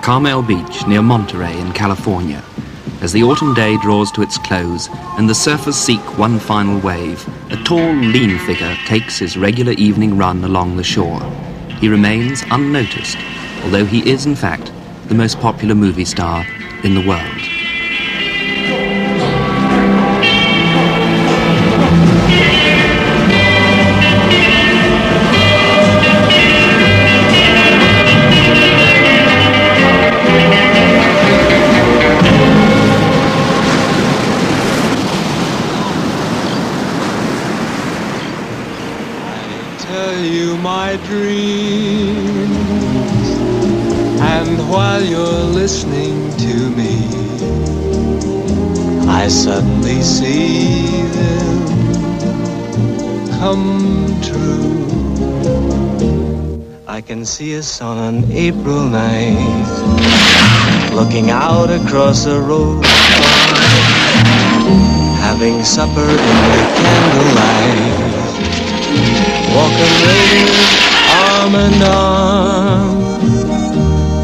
Carmel Beach near Monterey in California. As the autumn day draws to its close and the surfers seek one final wave, a tall, lean figure takes his regular evening run along the shore. He remains unnoticed, although he is, in fact, the most popular movie star in the world. My dreams, and while you're listening to me, I suddenly see them come true. I can see us on an April night, looking out across a road, having supper in the candlelight, walking later, arm in arm.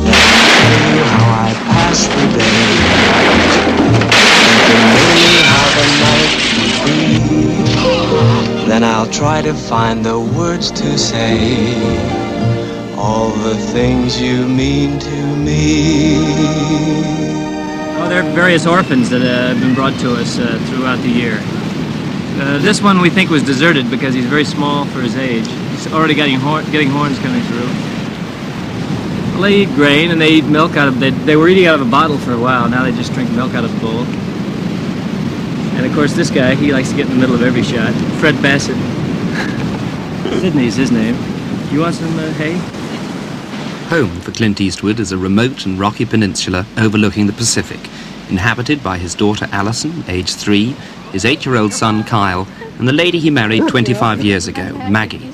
Then I'll tell you how I passed the day, thinking maybe how the night would be. Then I'll try to find the words to say all the things you mean to me. Oh, there are various orphans that have been brought to us throughout the year. This one we think was deserted because he's very small for his age. He's already getting horns coming through. Well, they eat grain and they eat milk out of... They were eating out of a bottle for a while. Now they just drink milk out of a bowl. And of course this guy, he likes to get in the middle of every shot. Fred Bassett. Sydney's his name. You want some hay? Home for Clint Eastwood is a remote and rocky peninsula overlooking the Pacific, inhabited by his daughter Alison, age 3, his 8-year-old son Kyle, and the lady he married 25 years ago, Maggie.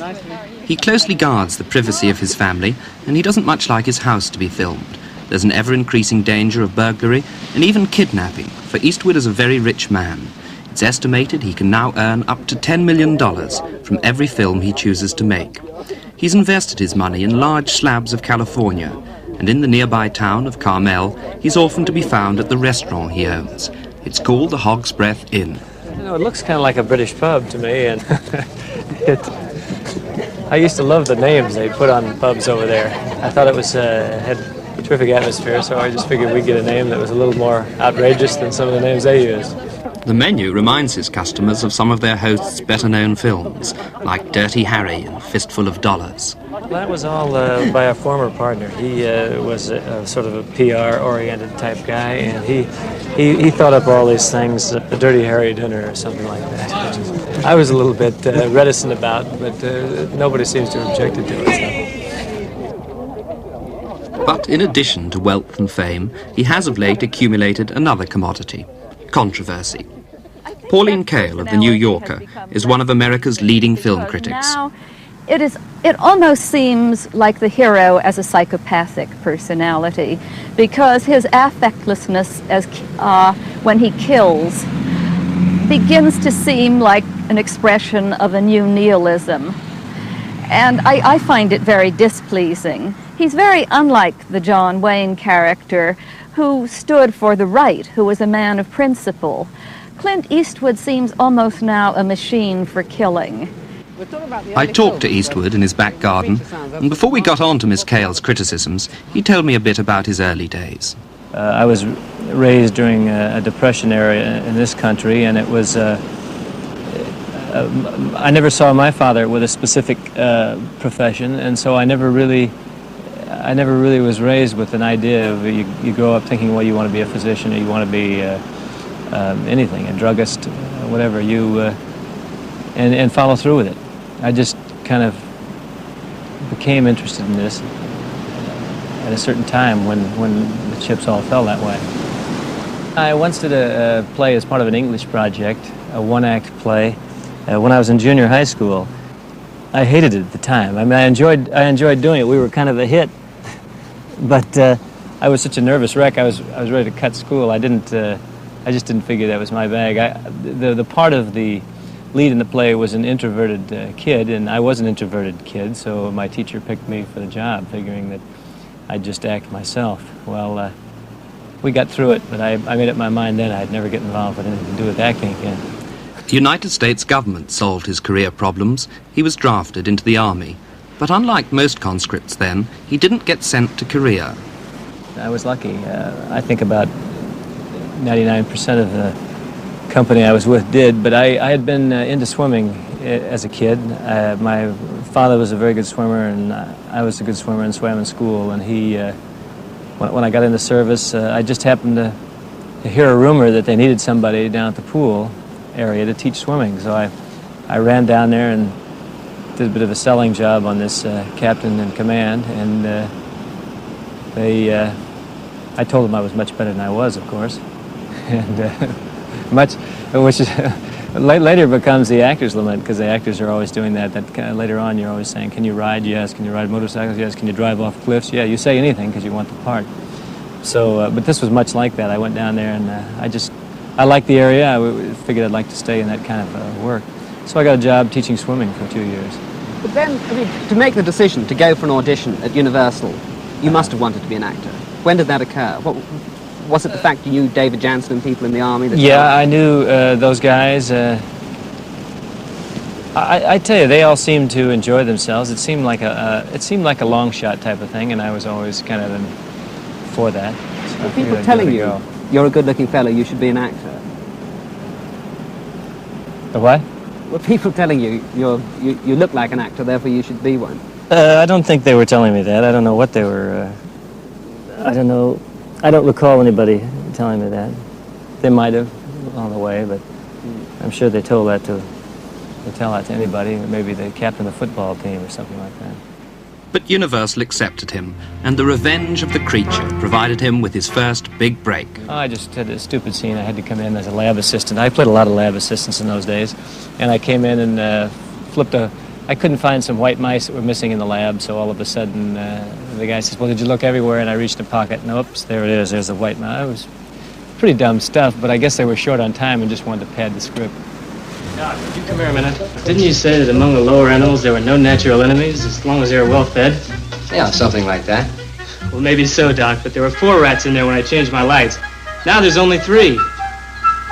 He closely guards the privacy of his family, and he doesn't much like his house to be filmed. There's an ever-increasing danger of burglary and even kidnapping, for Eastwood is a very rich man. It's estimated he can now earn up to $10 million from every film he chooses to make. He's invested his money in large slabs of California, and in the nearby town of Carmel, he's often to be found at the restaurant he owns. It's called the Hog's Breath Inn. You know, it looks kind of like a British pub to me, and I used to love the names they put on pubs over there. I thought it was had a terrific atmosphere, so I just figured we'd get a name that was a little more outrageous than some of the names they use. The menu reminds his customers of some of their hosts' better-known films, like Dirty Harry and Fistful of Dollars. That was all by a former partner. He was a sort of a PR-oriented type guy, and he thought up all these things, the Dirty Harry dinner or something like that. I was a little bit reticent about, but nobody seems to have objected to it. So. But in addition to wealth and fame, he has of late accumulated another commodity: controversy. Pauline Kael of The New Yorker is one of America's leading film critics. It almost seems like the hero as a psychopathic personality, because his affectlessness when he kills begins to seem like an expression of a new nihilism. And I find it very displeasing. He's very unlike the John Wayne character, who stood for the right, who was a man of principle. Clint Eastwood seems almost now a machine for killing. I talked to Eastwood in his back garden, and before we got on to Miss Kael's criticisms, he told me a bit about his early days. I was raised during a Depression era in this country, and it was... I never saw my father with a specific profession, and so I never really was raised with an idea of you grow up thinking, well, you want to be a physician or you want to be anything, a druggist, whatever, and follow through with it. I just kind of became interested in this at a certain time when the chips all fell that way. I once did a play as part of an English project, a one-act play, when I was in junior high school. I hated it at the time. I mean, I enjoyed doing it. We were kind of a hit, but I was such a nervous wreck. I was ready to cut school. I just didn't figure that was my bag. The part of the lead in the play was an introverted kid, and I was an introverted kid, so my teacher picked me for the job, figuring that I'd just act myself. Well, we got through it, but I made up my mind then I'd never get involved with anything to do with acting again. The United States government solved his career problems. He was drafted into the army. But unlike most conscripts then, he didn't get sent to Korea. I was lucky. I think about 99% of the company I was with did, but I had been into swimming as a kid. My father was a very good swimmer, and I was a good swimmer and swam in school. And he, when I got into service, I just happened to hear a rumor that they needed somebody down at the pool area to teach swimming. So I ran down there and did a bit of a selling job on this captain in command, and I told them I was much better than I was, of course, and which is later becomes the actor's lament, because the actors are always doing that. Later on, you're always saying, "Can you ride? Yes." "Can you ride motorcycles? Yes." "Can you drive off cliffs?" Yeah, you say anything because you want the part. So, but this was much like that. I went down there, and I liked the area. I figured I'd like to stay in that kind of work. So I got a job teaching swimming for 2 years. But then, I mean, to make the decision to go for an audition at Universal, you must have wanted to be an actor. When did that occur? Was it the fact you knew David Jansen and people in the army? Yeah, I knew those guys. I tell you, they all seemed to enjoy themselves. It seemed like a long shot type of thing, and I was always kind of for that. So were people telling you, "You're a good-looking fellow, you should be an actor"? The what? Were people telling you, you look like an actor, therefore you should be one? I don't think they were telling me that. I don't know what they were. I don't know. I don't recall anybody telling me that. They might have on the way, but I'm sure they told that to tell that to anybody. Maybe the captain of the football team or something like that. But Universal accepted him, and the revenge of the creature provided him with his first big break. Oh, I just had a stupid scene. I had to come in as a lab assistant. I played a lot of lab assistants in those days, and I came in and I couldn't find some white mice that were missing in the lab, so all of a sudden the guy says, "Well, did you look everywhere?" And I reached a pocket, and oops, there it is. There's a white mouse. It was pretty dumb stuff, but I guess they were short on time and just wanted to pad the script. Doc, would you come here a minute? Didn't you say that among the lower animals there were no natural enemies as long as they were well fed? Yeah, something like that. Well, maybe so, Doc, but there were 4 rats in there when I changed my lights. Now there's only 3.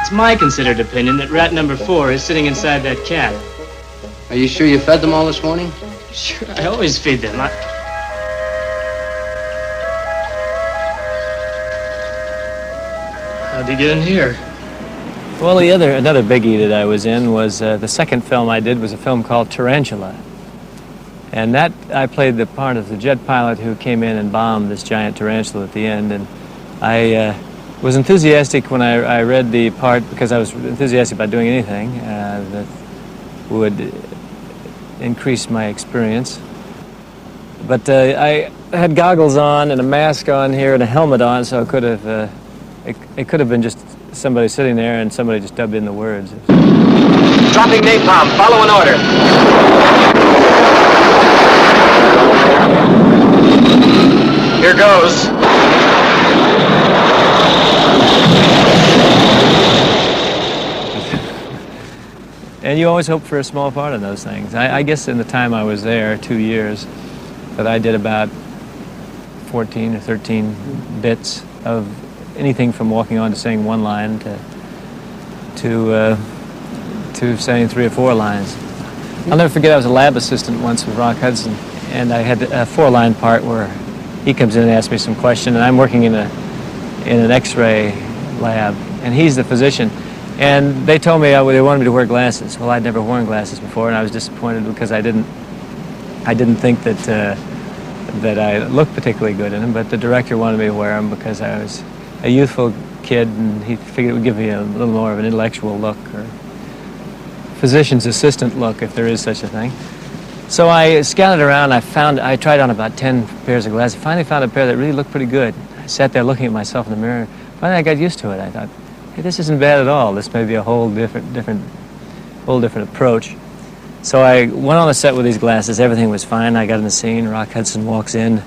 It's my considered opinion that rat number 4 is sitting inside that cat. Are you sure you fed them all this morning? Sure, I always feed them. How'd you get in here? Well, another biggie that I was in was the second film I did was a film called Tarantula. And that, I played the part of the jet pilot who came in and bombed this giant tarantula at the end. And I was enthusiastic when I read the part, because I was enthusiastic about doing anything that would increase my experience. But I had goggles on and a mask on here and a helmet on, so it could have been just somebody sitting there and somebody just dubbed in the words. Dropping napalm. Follow an order. Here goes. And you always hope for a small part in those things. I guess in the time I was there, 2 years, that I did about 14 or 13 bits of anything from walking on to saying 1 line to saying 3 or 4 lines. I'll never forget I was a lab assistant once with Rock Hudson, and I had a 4-line part where he comes in and asks me some question, and I'm working in an X-ray lab, and he's the physician. And they told me they wanted me to wear glasses. Well, I'd never worn glasses before, and I was disappointed because I didn't think that I looked particularly good in them. But the director wanted me to wear them because I was a youthful kid, and he figured it would give me a little more of an intellectual look, or physician's assistant look, if there is such a thing. So I scouted around. I tried on about 10 pairs of glasses. Finally found a pair that really looked pretty good. I sat there looking at myself in the mirror. Finally, I got used to it. I thought, hey, this isn't bad at all. This may be a whole different approach. So I went on the set with these glasses. Everything was fine. I got in the scene. Rock Hudson walks in.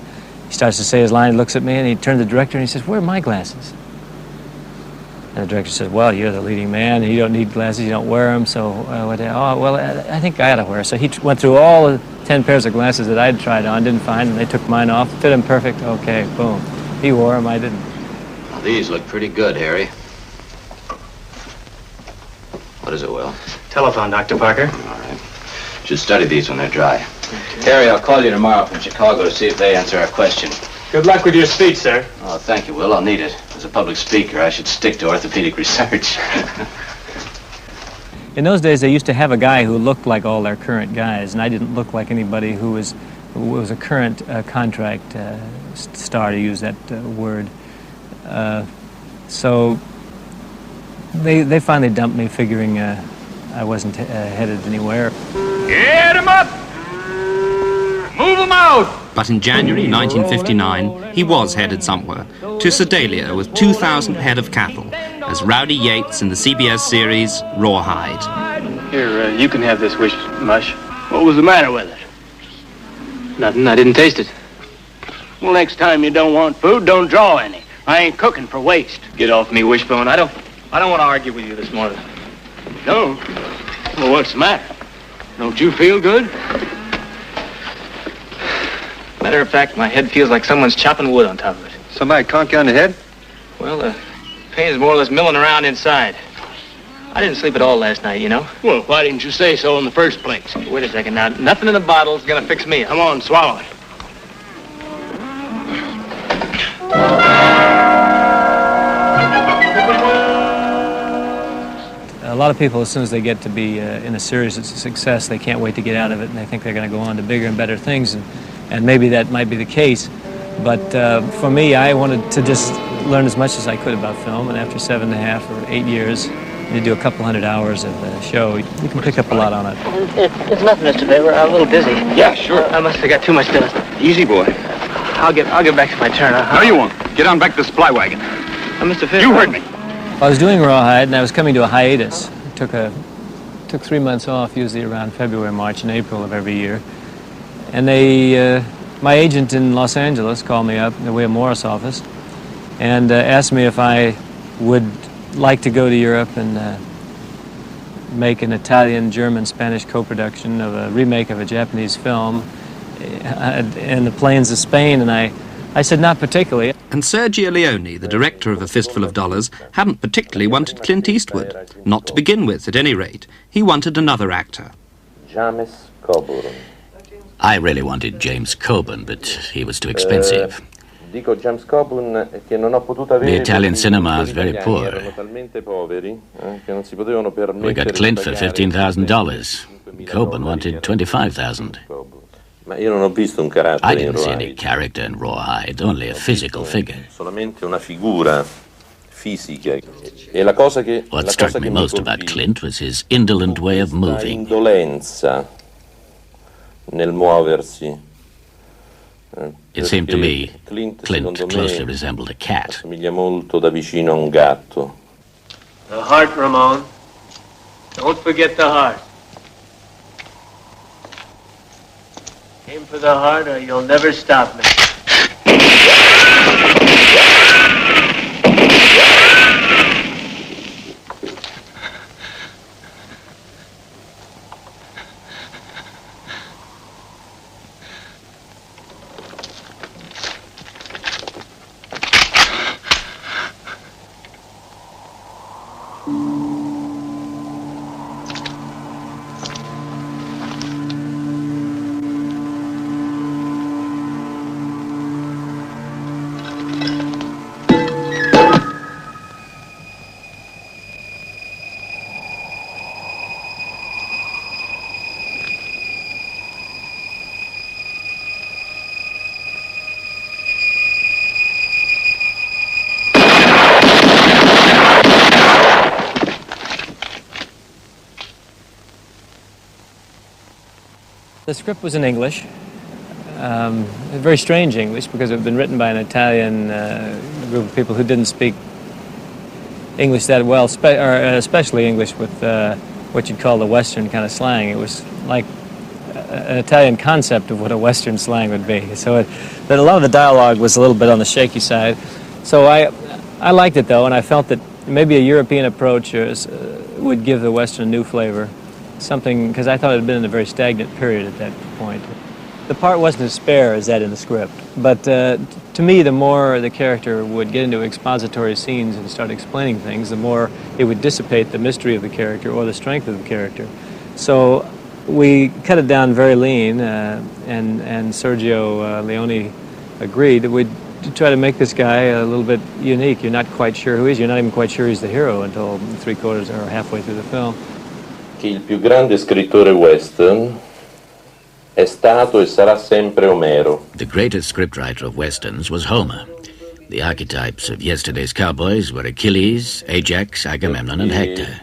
He starts to say his line. He looks at me, and he turns to the director, and he says, "Where are my glasses?" And the director said, well, you're the leading man, you don't need glasses, you don't wear them, so I think I ought to wear. So he went through all the 10 pairs of glasses that I'd tried on, didn't find them, they took mine off, fit him perfect, okay, boom. He wore them, I didn't. Well, these look pretty good, Harry. What is it, Will? Telephone, Dr. Parker. All right. Should study these when they're dry. Harry, I'll call you tomorrow from Chicago to see if they answer our question. Good luck with your speech, sir. Oh, thank you, Will. I'll need it. As a public speaker, I should stick to orthopedic research. In those days, they used to have a guy who looked like all their current guys, and I didn't look like anybody who was a current contract star, to use that word. So they finally dumped me, figuring I wasn't headed anywhere. Get him up! Move him out! But in January 1959, he was headed somewhere, to Sedalia with 2,000 head of cattle, as Rowdy Yates in the CBS series Rawhide. Here, you can have this wish, Mush. What was the matter with it? Nothing, I didn't taste it. Well, next time you don't want food, don't draw any. I ain't cooking for waste. Get off me, Wishbone. I don't want to argue with you this morning. No? Well, what's the matter? Don't you feel good? Matter of fact, my head feels like someone's chopping wood on top of it. Somebody conked you on the head? Well, the pain is more or less milling around inside. I didn't sleep at all last night, you know. Well, why didn't you say so in the first place? Wait a second now. Nothing in the bottle's gonna fix me. Come on, swallow it. A lot of people, as soon as they get to be in a series that's a success, they can't wait to get out of it, and they think they're going to go on to bigger and better things, and maybe that might be the case. But for me, I wanted to just learn as much as I could about film, and after 7.5 or 8 years, you do a couple hundred hours of the show, you can pick up a lot on it. It's nothing, Mr. Faber. I'm a little busy. Yeah, sure. I must have got too much dust. Easy, boy. I'll get back to my turn. No, you won't. Get on back to the supply wagon. Mr. Faber. You heard me. I was doing Rawhide, and I was coming to a hiatus. Took 3 months off, usually around February, March, and April of every year. And my agent in Los Angeles called me up in the William Morris office and asked me if I would like to go to Europe and make an Italian, German, Spanish co-production of a remake of a Japanese film in the plains of Spain, and I said not particularly. And Sergio Leone, the director of A Fistful of Dollars, hadn't particularly wanted Clint Eastwood. Not to begin with, at any rate. He wanted another actor. James Coburn. I really wanted James Coburn, but he was too expensive. The Italian cinema is very poor. We got Clint for $15,000. Coburn wanted $25,000. I didn't see any character in Rawhide, only a physical figure. What struck me most about Clint was his indolent way of moving. It seemed to me Clint closely resembled a cat. The heart, Ramon. Don't forget the heart. Aim for the heart or you'll never stop me. The script was in English, very strange English, because it had been written by an Italian group of people who didn't speak English that well, especially English with what you'd call the Western kind of slang. It was like an Italian concept of what a Western slang would be. So that a lot of the dialogue was a little bit on the shaky side. So I liked it, though, and I felt that maybe a European approach would give the Western a new flavor. Something, because I thought it had been in a very stagnant period at that point. The part wasn't as spare as that in the script, but to me, the more the character would get into expository scenes and start explaining things, the more it would dissipate the mystery of the character or the strength of the character. So we cut it down very lean, and Sergio Leone agreed that we'd try to make this guy a little bit unique. You're not quite sure who he is. You're not even quite sure he's the hero until 3/4 or halfway through the film. Che il più grande scrittore western è stato e sarà sempre Omero. The greatest scriptwriter of westerns was Homer. The archetypes of yesterday's cowboys were Achilles, Ajax, Agamemnon, and Hector.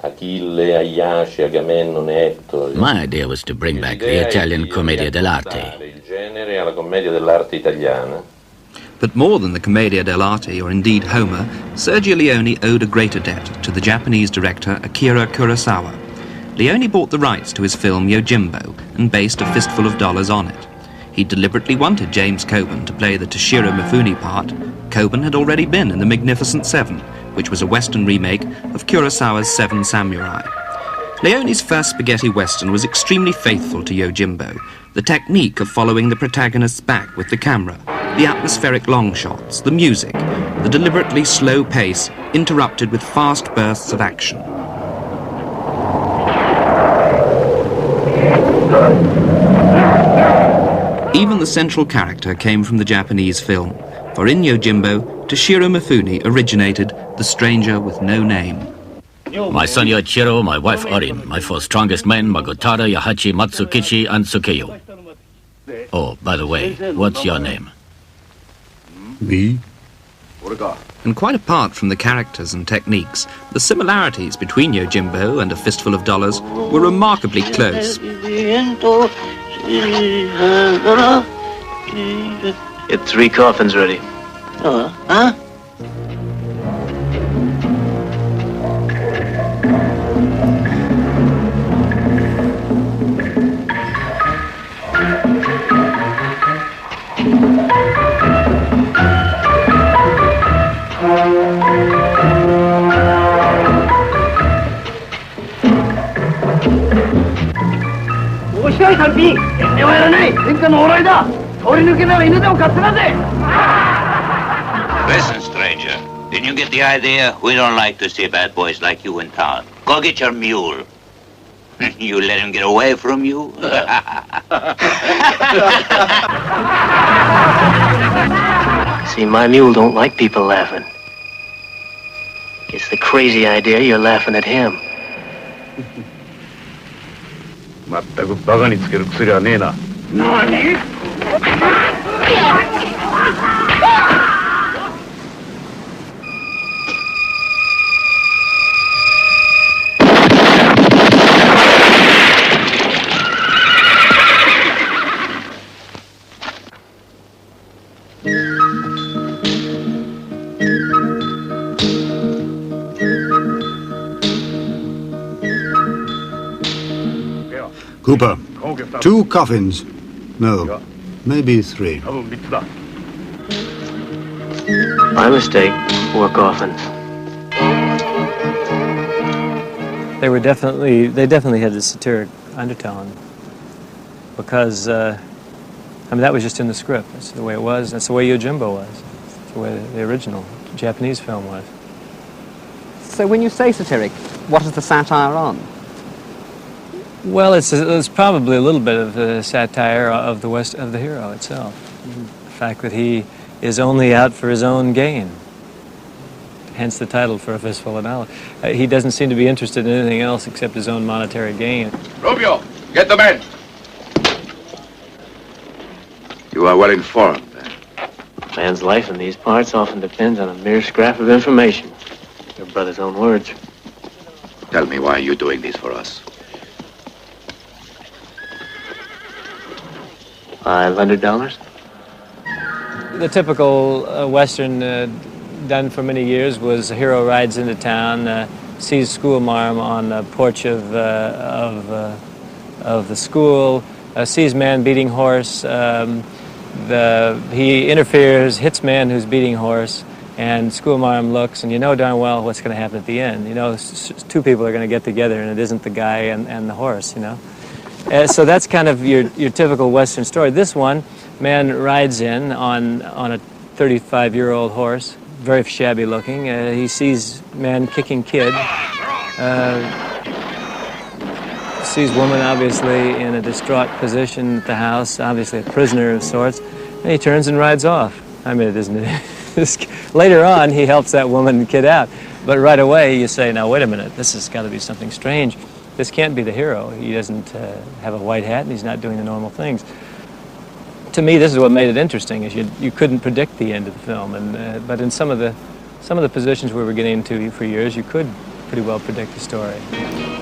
Achille, Aiace, Agamennone, Ettore. My idea was to bring back the Italian commedia dell'arte. Il genere alla commedia dell'arte italiana. But more than the Commedia dell'arte, or indeed Homer, Sergio Leone owed a greater debt to the Japanese director Akira Kurosawa. Leone bought the rights to his film Yojimbo and based A Fistful of Dollars on it. He deliberately wanted James Coburn to play the Toshiro Mifune part. Coburn had already been in The Magnificent Seven, which was a Western remake of Kurosawa's Seven Samurai. Leone's first spaghetti western was extremely faithful to Yojimbo. The technique of following the protagonist's back with the camera, the atmospheric long shots, the music, the deliberately slow pace interrupted with fast bursts of action. Even the central character came from the Japanese film, for in Yojimbo, Toshiro Mifune originated The Stranger with No Name. My son Yoichiro, my wife Orin, my four strongest men, Magotara, Yahachi, Matsukichi, and Tsukeyo. Oh, by the way, what's your name? Me? And quite apart from the characters and techniques, the similarities between Yojimbo and A Fistful of Dollars were remarkably close. Get 3 coffins ready. Huh? Listen, stranger. Didn't you get the idea? We don't like to see bad boys like you in town. Go get your mule. You let him get away from you? See, my mule don't like people laughing. It's the crazy idea you're laughing at him. まったくバカにつける薬はねえな。何？Cooper, 2 coffins. No, maybe 3. My mistake. 4 coffins. They definitely had a satiric undertone because, I mean, that was just in the script. That's the way it was. That's the way Yojimbo was. That's the way the original Japanese film was. So when you say satiric, what is the satire on? Well, it's probably a little bit of the satire of the hero itself. The fact that he is only out for his own gain. Hence the title for A Fistful of Dollars. He doesn't seem to be interested in anything else except his own monetary gain. Rubio, get the men. You are well informed. A man's life in these parts often depends on a mere scrap of information. Your brother's own words. Tell me, why are you doing this for us? $500? The typical Western done for many years was a hero rides into town, sees schoolmarm on the porch of the school, sees man beating horse, he interferes, hits man who's beating horse, And Schoolmarm looks, and you know darn well what's going to happen at the end. You know, two people are going to get together, and it isn't the guy and the horse, you know. So that's kind of your typical Western story. This one, man rides in on a 35-year-old horse, very shabby looking. He sees man kicking kid. Sees woman obviously in a distraught position at the house, obviously a prisoner of sorts, and he turns and rides off. I mean, isn't it? Later on, he helps that woman and kid out, but right away you say, now wait a minute, this has got to be something strange. This can't be the hero. He doesn't have a white hat, and he's not doing the normal things. To me, this is what made it interesting, is you couldn't predict the end of the film, and but in some of the positions we were getting into for years, you could pretty well predict the story.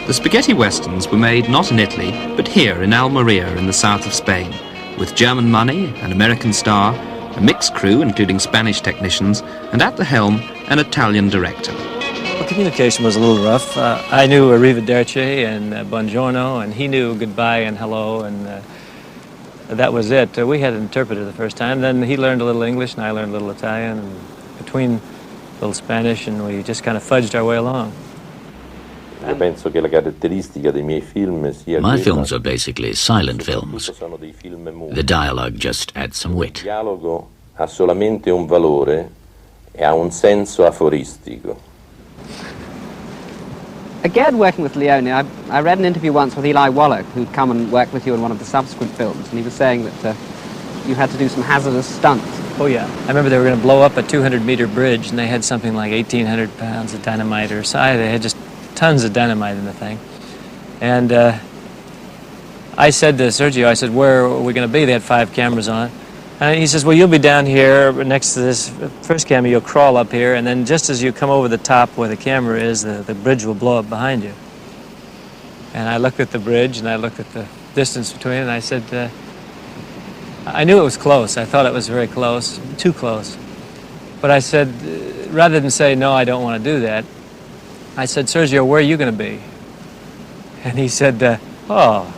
The spaghetti westerns were made not in Italy, but here in Almeria in the south of Spain, with German money, an American star, a mixed crew including Spanish technicians, and at the helm, an Italian director. Well, communication was a little rough. I knew arrivederci and buongiorno, and he knew goodbye and hello, and that was it. We had an interpreter the first time. Then he learned a little English, and I learned a little Italian, and between a little Spanish, and we just kind of fudged our way along. My films are basically silent films. The dialogue just adds some wit. Il dialogo ha solamente un valore e ha un senso aforistico. Again, working with Leone, I read an interview once with Eli Wallach, who'd come and work with you in one of the subsequent films, and he was saying that you had to do some hazardous stunts. Oh, yeah. I remember they were going to blow up a 200-meter bridge, and they had something like 1,800 pounds of dynamite or so. They had just tons of dynamite in the thing. And I said to Sergio, I said, where are we going to be? They had 5 cameras on. And he says, well, you'll be down here next to this first camera. You'll crawl up here, and then just as you come over the top where the camera is, the bridge will blow up behind you. And I looked at the bridge, and I looked at the distance between it, and I said, I knew it was close. I thought it was very close, too close. But I said, rather than say, no, I don't want to do that, I said, Sergio, where are you going to be? And he said, oh.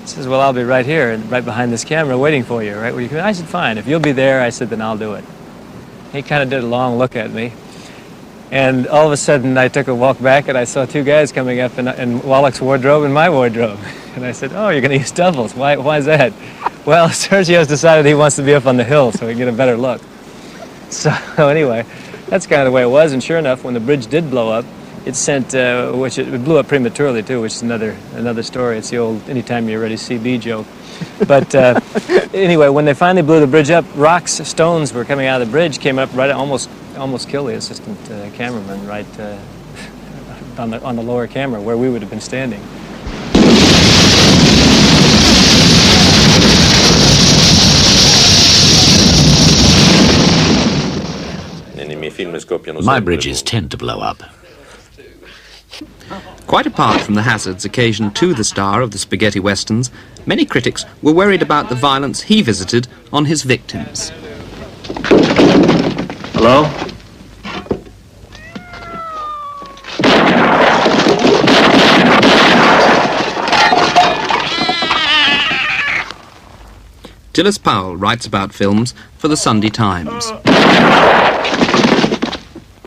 He says, well, I'll be right here, and right behind this camera, waiting for you, right where you come in. I said, fine. If you'll be there, I said, then I'll do it. He kind of did a long look at me. And all of a sudden, I took a walk back, and I saw 2 guys coming up in Wallach's wardrobe and my wardrobe. And I said, oh, you're going to use doubles. Why is that? Well, Sergio's decided he wants to be up on the hill so he can get a better look. So anyway, that's kind of the way it was. And sure enough, when the bridge did blow up, it sent, which it blew up prematurely too, which is another story. It's the old "anytime you're ready, CB" joke. But anyway, when they finally blew the bridge up, rocks, stones were coming out of the bridge, came up right, almost killed the assistant cameraman right on the lower camera where we would have been standing. My bridges tend to blow up. Quite apart from the hazards occasioned to the star of the spaghetti westerns, many critics were worried about the violence he visited on his victims. Hello? Tillis Powell writes about films for the Sunday Times.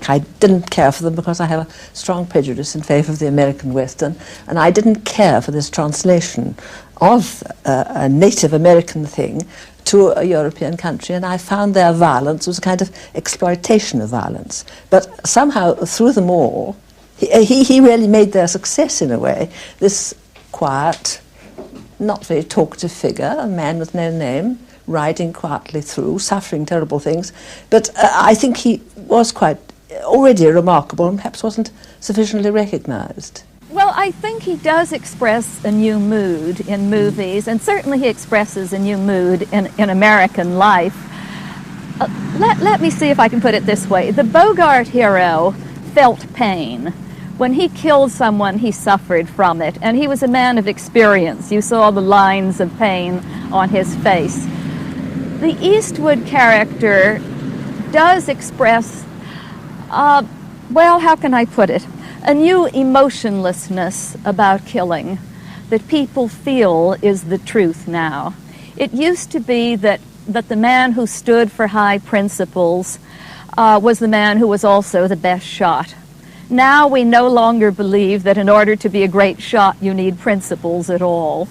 I didn't care for them because I have a strong prejudice in favour of the American Western, and I didn't care for this translation of a native American thing to a European country, and I found their violence was a kind of exploitation of violence. But somehow, through them all, he really made their success in a way. This quiet, not very talkative figure, a man with no name, riding quietly through, suffering terrible things. But I think he was quite already remarkable and perhaps wasn't sufficiently recognised. Well, I think he does express a new mood in movies, and certainly he expresses a new mood in American life. Let me see if I can put it this way. The Bogart hero felt pain. When he killed someone, he suffered from it, and he was a man of experience. You saw the lines of pain on his face. The Eastwood character does express, well, how can I put it? A new emotionlessness about killing that people feel is the truth now. It used to be that the man who stood for high principles was the man who was also the best shot. Now we no longer believe that in order to be a great shot you need principles at all.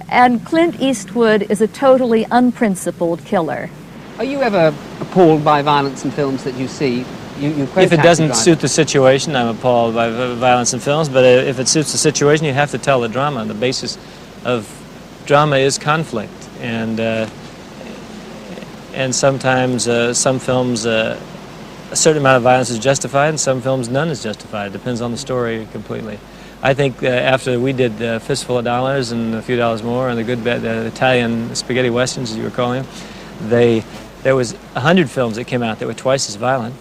And Clint Eastwood is a totally unprincipled killer. Are you ever appalled by violence in films that you see? You quote If it Taxi doesn't Driver. suit the situation, I'm appalled by violence in films, but if it suits the situation, you have to tell the drama. The basis of drama is conflict, and sometimes some films, a certain amount of violence is justified, and some films none is justified. It depends on the story completely. I think after we did Fistful of Dollars and A Few Dollars More and the Italian spaghetti westerns, as you were calling them, there was 100 films that came out that were twice as violent,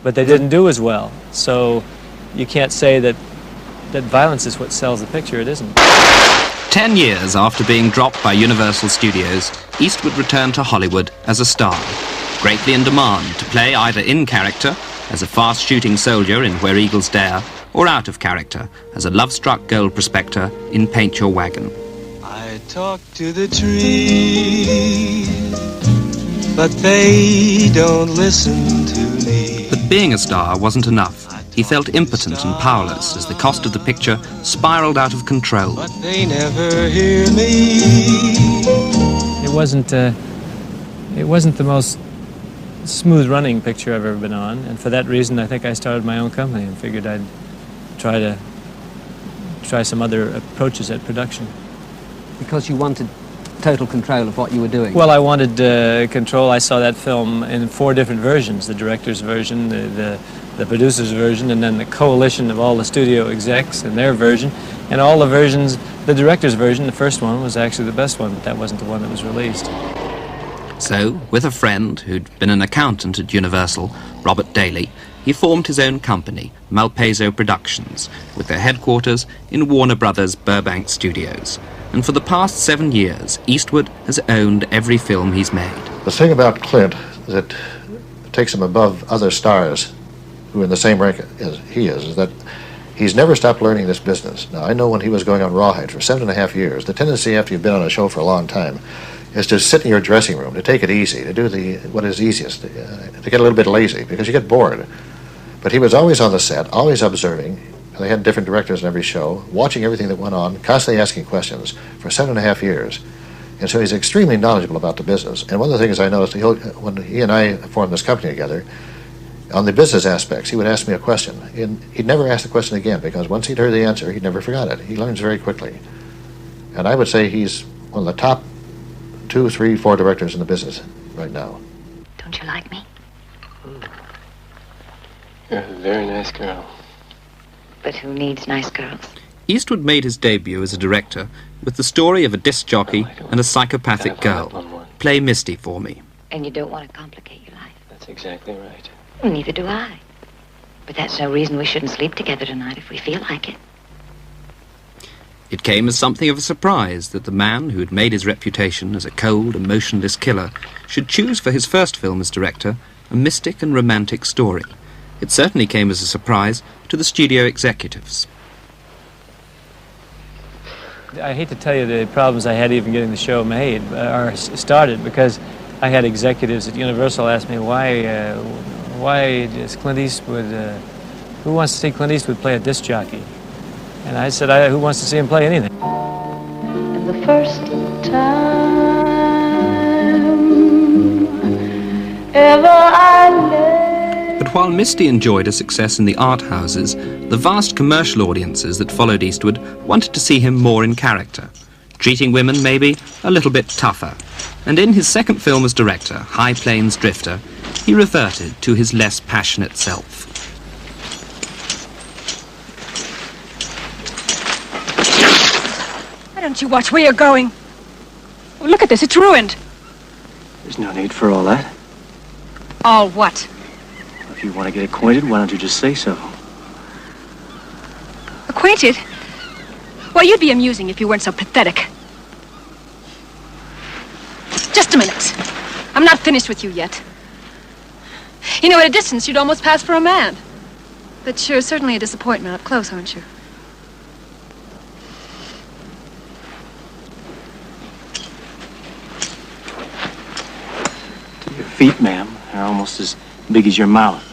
but they didn't do as well. So you can't say that violence is what sells the picture. It isn't. 10 years after being dropped by Universal Studios, Eastwood returned to Hollywood as a star, greatly in demand to play either in character, as a fast-shooting soldier in Where Eagles Dare, or out of character, as a love-struck gold prospector in Paint Your Wagon. I talk to the trees, but they don't listen to me. But being a star wasn't enough. He felt impotent and powerless as the cost of the picture spiraled out of control. But they never hear me. It wasn't the most smooth-running picture I've ever been on, and for that reason, I think I started my own company and figured I'd try some other approaches at production. Because you wanted total control of what you were doing? Well, I wanted control. I saw that film in 4 different versions: the director's version, the producer's version, and then the coalition of all the studio execs and their version, and all the versions. The director's version, the first one, was actually the best one, but that wasn't the one that was released. So, with a friend who'd been an accountant at Universal, Robert Daly, he formed his own company, Malpaiso Productions, with their headquarters in Warner Brothers Burbank Studios. And for the past 7 years, Eastwood has owned every film he's made. The thing about Clint that takes him above other stars who are in the same rank as he is that he's never stopped learning this business. Now, I know when he was going on Rawhide for 7.5 years, the tendency after you've been on a show for a long time is to sit in your dressing room, to take it easy, to do what is easiest, to get a little bit lazy because you get bored. But he was always on the set, always observing. They had different directors in every show, watching everything that went on, constantly asking questions for 7.5 years. And so he's extremely knowledgeable about the business. And one of the things I noticed, when he and I formed this company together, on the business aspects, he would ask me a question. And he'd never ask the question again, because once he'd heard the answer, he'd never forgot it. He learns very quickly. And I would say he's one of the top 2, 3, 4 directors in the business right now. Don't you like me? You're a very nice girl. But who needs nice girls? Eastwood made his debut as a director with the story of a disc jockey and a psychopathic girl. Play Misty for me. And you don't want to complicate your life. That's exactly right. Well, neither do I. But that's no reason we shouldn't sleep together tonight if we feel like it. It came as something of a surprise that the man who had made his reputation as a cold, emotionless killer should choose for his first film as director a mystic and romantic story. It certainly came as a surprise to the studio executives. I hate to tell you the problems I had even getting the show made, or started, because I had executives at Universal ask me why is Clint Eastwood, who wants to see Clint Eastwood play a disc jockey? And I said, who wants to see him play anything? And the first time ever I left. But while Misty enjoyed a success in the art houses, the vast commercial audiences that followed Eastwood wanted to see him more in character, treating women maybe a little bit tougher. And in his second film as director, High Plains Drifter, he reverted to his less passionate self. Why don't you watch where you're going? Oh, look at this, it's ruined. There's no need for all that. All what? If you want to get acquainted, why don't you just say so? Acquainted? Well, you'd be amusing if you weren't so pathetic. Just a minute. I'm not finished with you yet. You know, at a distance, you'd almost pass for a man. But you're certainly a disappointment up close, aren't you? Your feet, ma'am, are almost as Big as your mouth.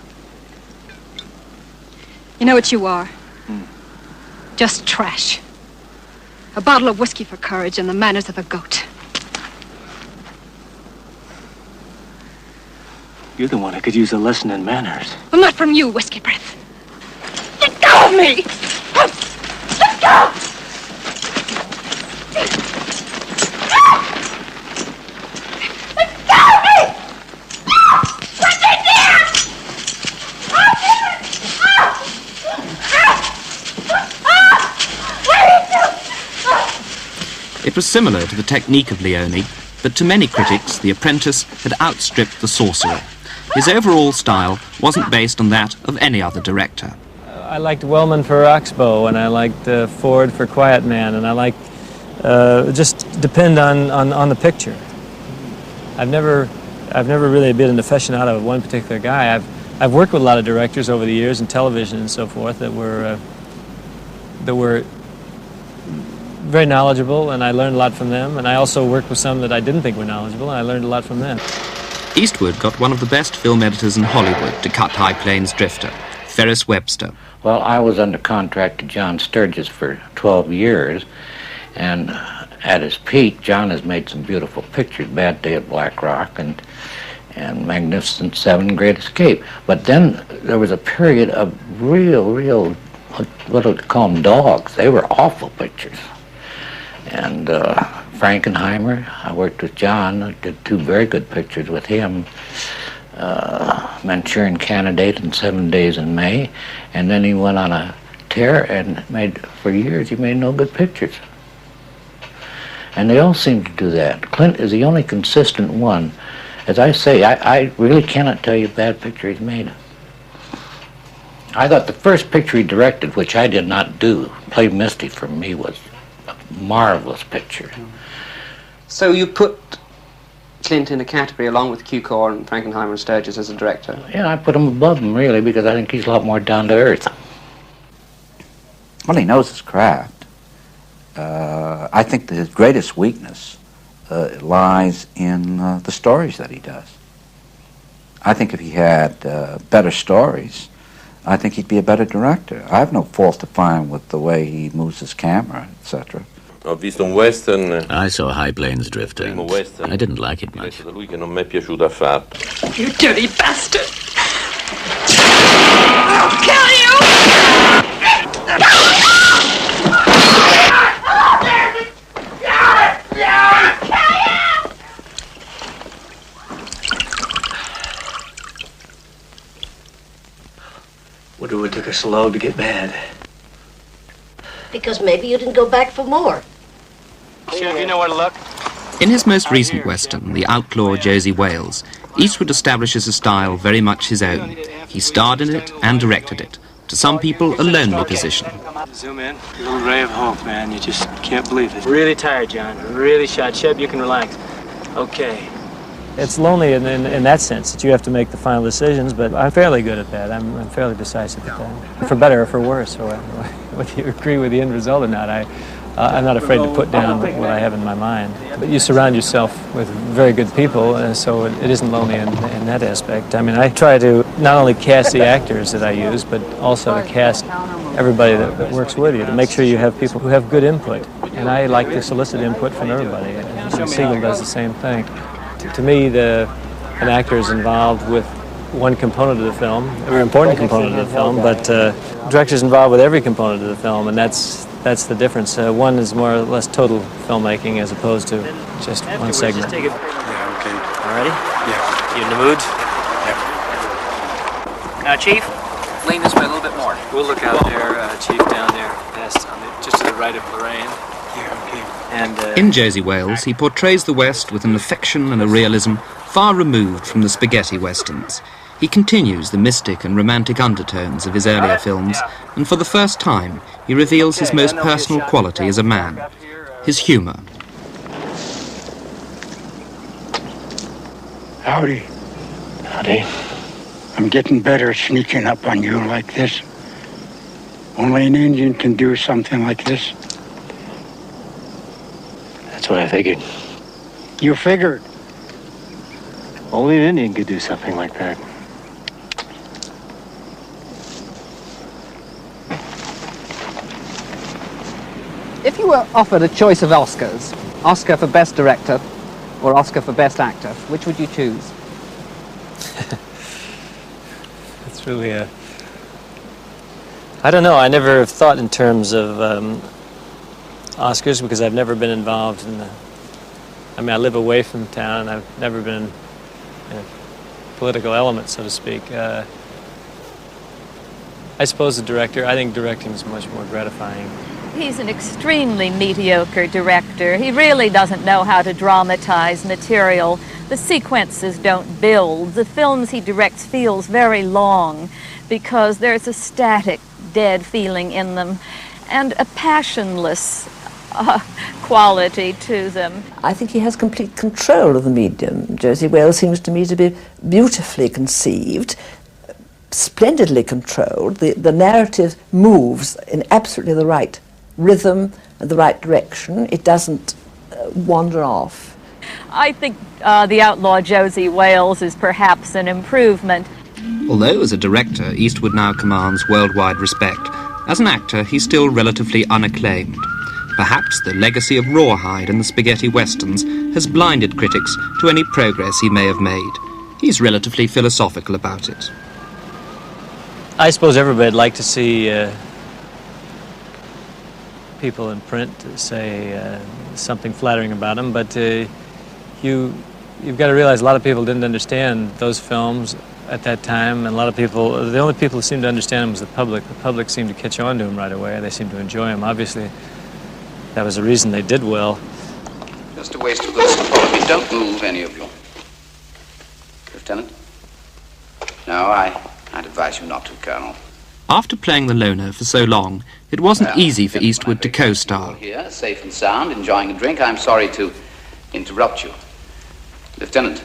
You know what you are? Just trash. A bottle of whiskey for courage and the manners of a goat. You're the one who could use a lesson in manners. Well, not from you, whiskey breath. Let go of me! Let go! It was similar to the technique of Leone, but to many critics, The Apprentice had outstripped The Sorcerer. His overall style wasn't based on that of any other director. I liked Wellman for Oxbow, and I liked Ford for Quiet Man, and I liked just depend on the picture. I've never really been an aficionado of one particular guy. I've worked with a lot of directors over the years in television and so forth that were very knowledgeable, and I learned a lot from them. And I also worked with some that I didn't think were knowledgeable, and I learned a lot from them. Eastwood got one of the best film editors in Hollywood to cut High Plains Drifter, Ferris Webster. Well, I was under contract to John Sturges for 12 years, and at his peak, John has made some beautiful pictures, Bad Day at Black Rock and Magnificent Seven, Great Escape. But then there was a period of real, what do they call them, dogs. They were awful pictures. And Frankenheimer, I worked with John. I did 2 very good pictures with him. Manchurian Candidate and 7 Days in May. And then he went on a tear and for years, he made no good pictures. And they all seem to do that. Clint is the only consistent one. As I say, I really cannot tell you a bad picture he's made. I thought the first picture he directed, which I did not do, Play Misty, for me was a marvelous picture. So you put Clint in a category along with Cukor and Frankenheimer and Sturges as a director? Yeah, I put him above him, really, because I think he's a lot more down to earth. Well, he knows his craft. I think that his greatest weakness lies in the stories that he does. I think if he had better stories, I think he'd be a better director. I have no fault to find with the way he moves his camera, etc. Ho visto un western. I saw High Plains Drifter. I didn't like it much. Da lui che non mi è piaciuto affatto. You dirty bastard! I'll kill you! Wonder what took her so long to get bad. Because maybe you didn't go back for more. Chef, you know where to look? In his most recent western, The Outlaw Josie Wales, Eastwood establishes a style very much his own. He starred in it and directed it. To some people, a lonely position. Zoom in. A little ray of hope, man. You just can't believe it. Really tired, John. Really shot. Sheb, you can relax. Okay. It's lonely in that sense, that you have to make the final decisions, but I'm fairly good at that. I'm fairly decisive at that. For better or for worse, or whether you agree with the end result or not, I'm not afraid to put down what I have in my mind. But you surround yourself with very good people, so it isn't lonely in that aspect. I mean, I try to not only cast the actors that I use, but also to cast everybody that works with you, to make sure you have people who have good input. And I like to solicit input from everybody, and Siegel does the same thing. To me, an actor is involved with one component of the film, a very important component of the film, but the director's involved with every component of the film, and that's the difference. One is more or less total filmmaking as opposed to just one segment. Yeah, okay. All ready? Yeah. You in the mood? Yeah. Chief, lean this way a little bit more. We'll look out there, Chief, down there, just to the right of Lorraine. Yeah, okay. And, in Josie Wales, he portrays the West with an affection and a realism far removed from the spaghetti westerns. He continues the mystic and romantic undertones of his earlier films, and for the first time, he reveals his most personal quality as a man, his humor. Howdy. Howdy. I'm getting better at sneaking up on you like this. Only an Indian can do something like this. That's what I figured. You figured? Only an Indian could do something like that. If you were offered a choice of Oscars, Oscar for Best Director or Oscar for Best Actor, which would you choose? It's really a... I don't know. I never thought in terms of Oscars because I've never been involved in the... I mean, I live away from town. I've never been in a political element, so to speak. I suppose the director, I think directing is much more gratifying. He's an extremely mediocre director. He really doesn't know how to dramatize material. The sequences don't build. The films he directs feels very long because there's a static, dead feeling in them and a passionless quality to them. I think he has complete control of the medium. Josie Wales seems to me to be beautifully conceived, splendidly controlled. The narrative moves in absolutely the right rhythm and the right direction. It doesn't wander off. I think The Outlaw Josie Wales is perhaps an improvement. Although as a director, Eastwood now commands worldwide respect, as an actor he's still relatively unacclaimed. Perhaps the legacy of Rawhide and the spaghetti westerns has blinded critics to any progress he may have made. He's relatively philosophical about it. I suppose everybody'd like to see people in print say something flattering about him, but you've got to realize a lot of people didn't understand those films at that time, and a lot of people, the only people who seemed to understand him was the public. The public seemed to catch on to him right away. They seemed to enjoy him. Obviously, that was the reason they did well. Just a waste of good support. Don't move, any of you. Lieutenant? No, I'd advise you not to, Colonel. After playing the loner for so long, it wasn't easy for Eastwood to co-star. Here, safe and sound, enjoying a drink. I'm sorry to interrupt you. Lieutenant,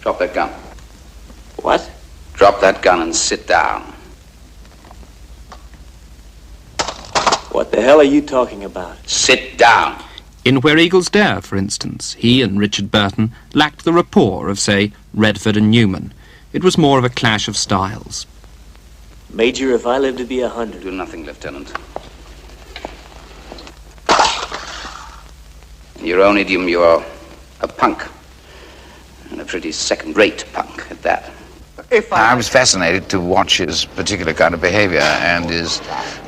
drop that gun. What? Drop that gun and sit down. What the hell are you talking about? Sit down. In Where Eagles Dare, for instance, he and Richard Burton lacked the rapport of, say, Redford and Newman. It was more of a clash of styles. Major, if I live to be 100... Do nothing, Lieutenant. In your own idiom, you're a punk. And a pretty second-rate punk at that. I was fascinated to watch his particular kind of behavior and his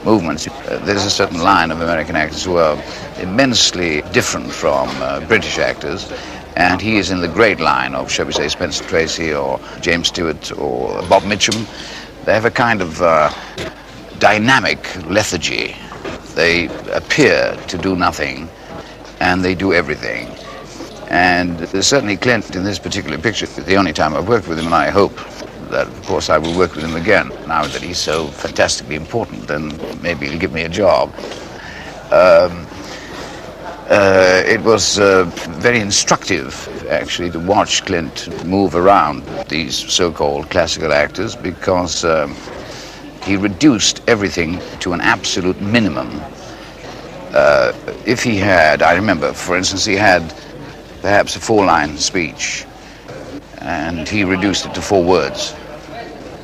movements. There's a certain line of American actors who are immensely different from British actors, and he is in the great line of, shall we say, Spencer Tracy or James Stewart or Bob Mitchum. They have a kind of dynamic lethargy. They appear to do nothing, and they do everything. And certainly Clint, in this particular picture, the only time I've worked with him, and I hope that, of course, I will work with him again. Now that he's so fantastically important, then maybe he'll give me a job. It was very instructive, actually, to watch Clint move around these so-called classical actors, because he reduced everything to an absolute minimum. If he had, I remember, for instance, he had perhaps a 4-line speech, and he reduced it to 4 words.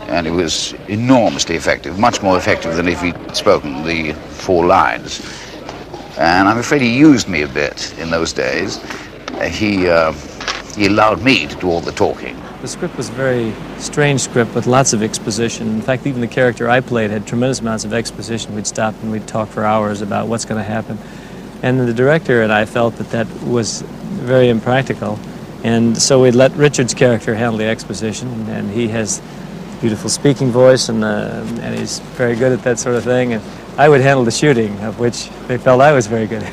And it was enormously effective, much more effective than if he'd spoken the 4 lines. And I'm afraid he used me a bit in those days. He allowed me to do all the talking. The script was a very strange script with lots of exposition. In fact, even the character I played had tremendous amounts of exposition. We'd stop and we'd talk for hours about what's going to happen. And the director and I felt that that was very impractical. And so we let Richard's character handle the exposition, and he has a beautiful speaking voice, and he's very good at that sort of thing. And I would handle the shooting, of which they felt I was very good at.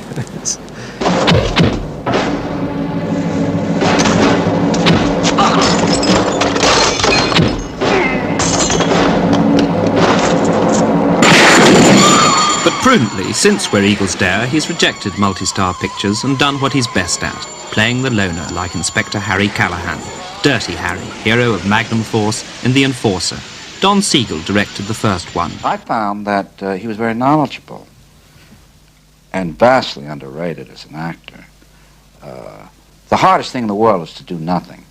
But prudently, since Where Eagles Dare, he's rejected multi-star pictures and done what he's best at, playing the loner like Inspector Harry Callahan, Dirty Harry, hero of Magnum Force and The Enforcer. Don Siegel directed the first one. I found that he was very knowledgeable and vastly underrated as an actor. The hardest thing in the world is to do nothing,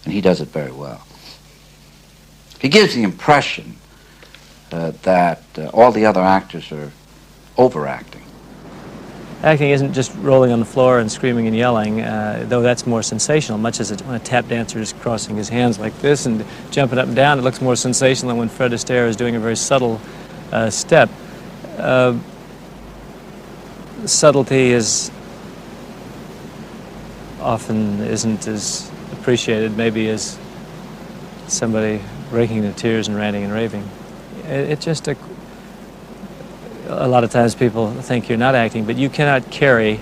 and he does it very well. He gives the impression that all the other actors are overacting. Acting isn't just rolling on the floor and screaming and yelling, though that's more sensational, much as when a tap dancer is crossing his hands like this and jumping up and down. It looks more sensational than when Fred Astaire is doing a very subtle step. Subtlety is often isn't as appreciated maybe as somebody breaking into tears and ranting and raving. It's just a lot of times people think you're not acting, but you cannot carry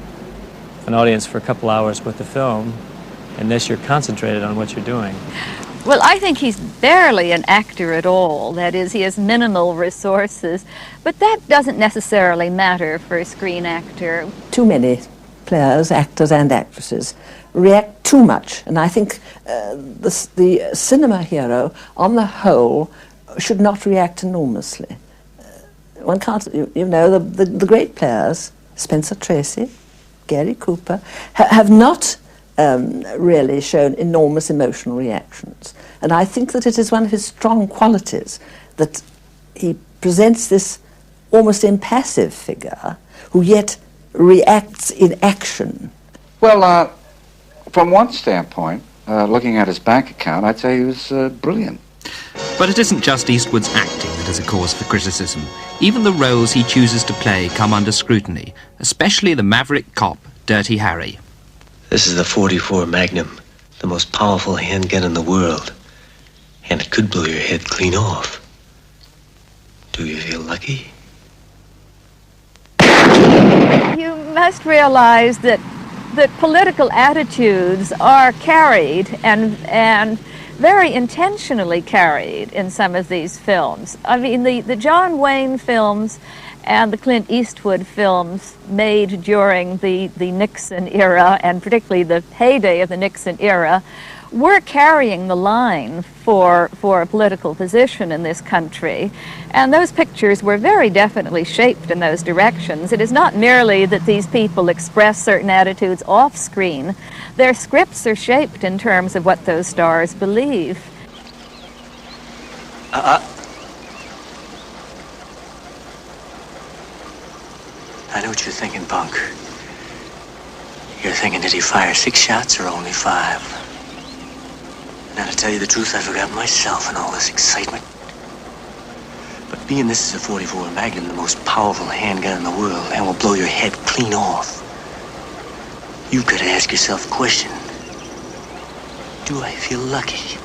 an audience for a couple hours with the film unless you're concentrated on what you're doing. Well, I think he's barely an actor at all. That is, he has minimal resources, but that doesn't necessarily matter for a screen actor. Too many players, actors and actresses, react too much, and I think the cinema hero, on the whole, should not react enormously. One can't, you know, the great players, Spencer Tracy, Gary Cooper, have not really shown enormous emotional reactions. And I think that it is one of his strong qualities that he presents this almost impassive figure who yet reacts in action. Well, from one standpoint, looking at his bank account, I'd say he was brilliant. But it isn't just Eastwood's acting that is a cause for criticism. Even the roles he chooses to play come under scrutiny, especially the maverick cop, Dirty Harry. This is the .44 Magnum, the most powerful handgun in the world. And it could blow your head clean off. Do you feel lucky? You must realize that political attitudes are carried and very intentionally carried in some of these films. I mean, the John Wayne films and the Clint Eastwood films made during the Nixon era, and particularly the heyday of the Nixon era, were carrying the line for a political position in this country. And those pictures were very definitely shaped in those directions. It is not merely that these people express certain attitudes off screen. Their scripts are shaped in terms of what those stars believe. I know what you're thinking, punk. You're thinking, did he fire 6 shots or only 5? Now, to tell you the truth, I forgot myself in all this excitement. But being this is a .44 Magnum, the most powerful handgun in the world, and will blow your head clean off, you've got to ask yourself a question. Do I feel lucky?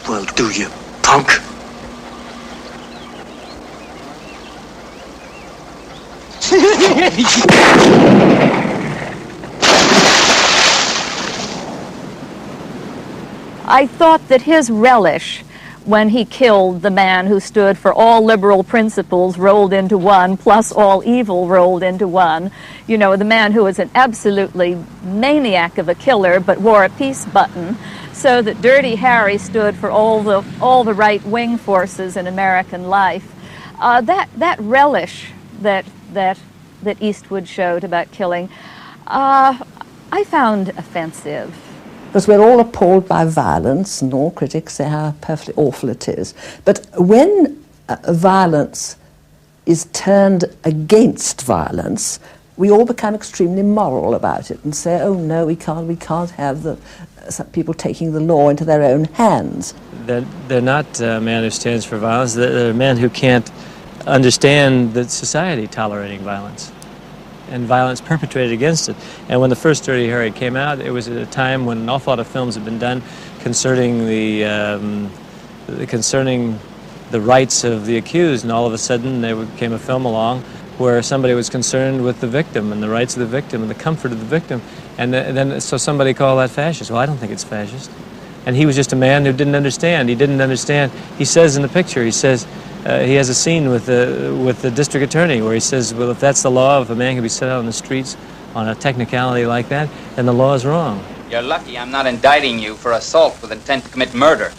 Well, do you, punk? I thought that his relish when he killed the man who stood for all liberal principles rolled into one, plus all evil rolled into one, you know, the man who was an absolutely maniac of a killer but wore a peace button, so that Dirty Harry stood for all the right-wing forces in American life. That relish that Eastwood showed about killing, I found offensive. Because we're all appalled by violence, and all critics say how perfectly awful it is. But when violence is turned against violence, we all become extremely moral about it and say, oh no, we can't have some people taking the law into their own hands. They're not a man who stands for violence. They're men who can't understand the society tolerating violence and violence perpetrated against it. And when the first Dirty Harry came out, it was at a time when an awful lot of films had been done concerning concerning the rights of the accused, and all of a sudden there came a film along where somebody was concerned with the victim and the rights of the victim and the comfort of the victim, and then so somebody called that fascist. Well, I don't think it's fascist. And he was just a man who didn't understand. He didn't understand. He says in the picture, he says, he has a scene with the district attorney where he says, well, if that's the law, if a man can be set out on the streets on a technicality like that, then the law is wrong. You're lucky I'm not indicting you for assault with intent to commit murder.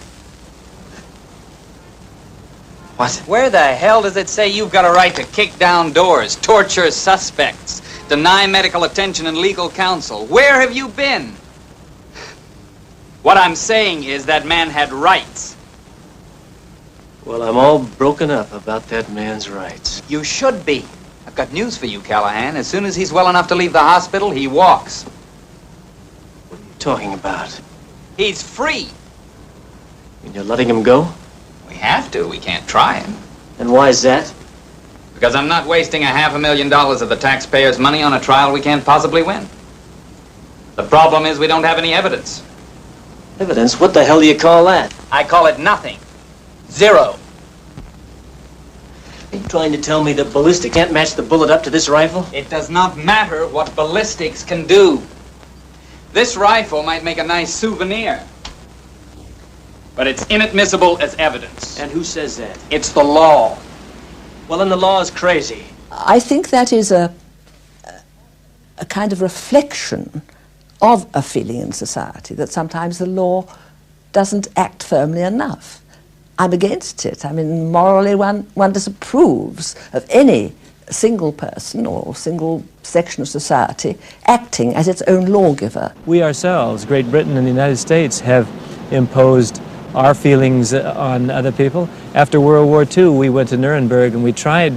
What? Where the hell does it say you've got a right to kick down doors, torture suspects, deny medical attention and legal counsel? Where have you been? What I'm saying is that man had rights. Well, I'm all broken up about that man's rights. You should be. I've got news for you, Callahan. As soon as he's well enough to leave the hospital, he walks. What are you talking about? He's free. And you're letting him go? We have to. We can't try him. And why is that? Because I'm not wasting $500,000 of the taxpayers' money on a trial we can't possibly win. The problem is we don't have any evidence. Evidence? What the hell do you call that? I call it nothing. Zero. Are you trying to tell me that ballistic can't match the bullet up to this rifle? It does not matter what ballistics can do. This rifle might make a nice souvenir, but it's inadmissible as evidence. And who says that? It's the law. Well, then the law is crazy. I think that is a kind of reflection of a feeling in society, that sometimes the law doesn't act firmly enough. I'm against it. I mean, morally one disapproves of any single person or single section of society acting as its own lawgiver. We ourselves, Great Britain and the United States, have imposed our feelings on other people. After World War II, we went to Nuremberg and we tried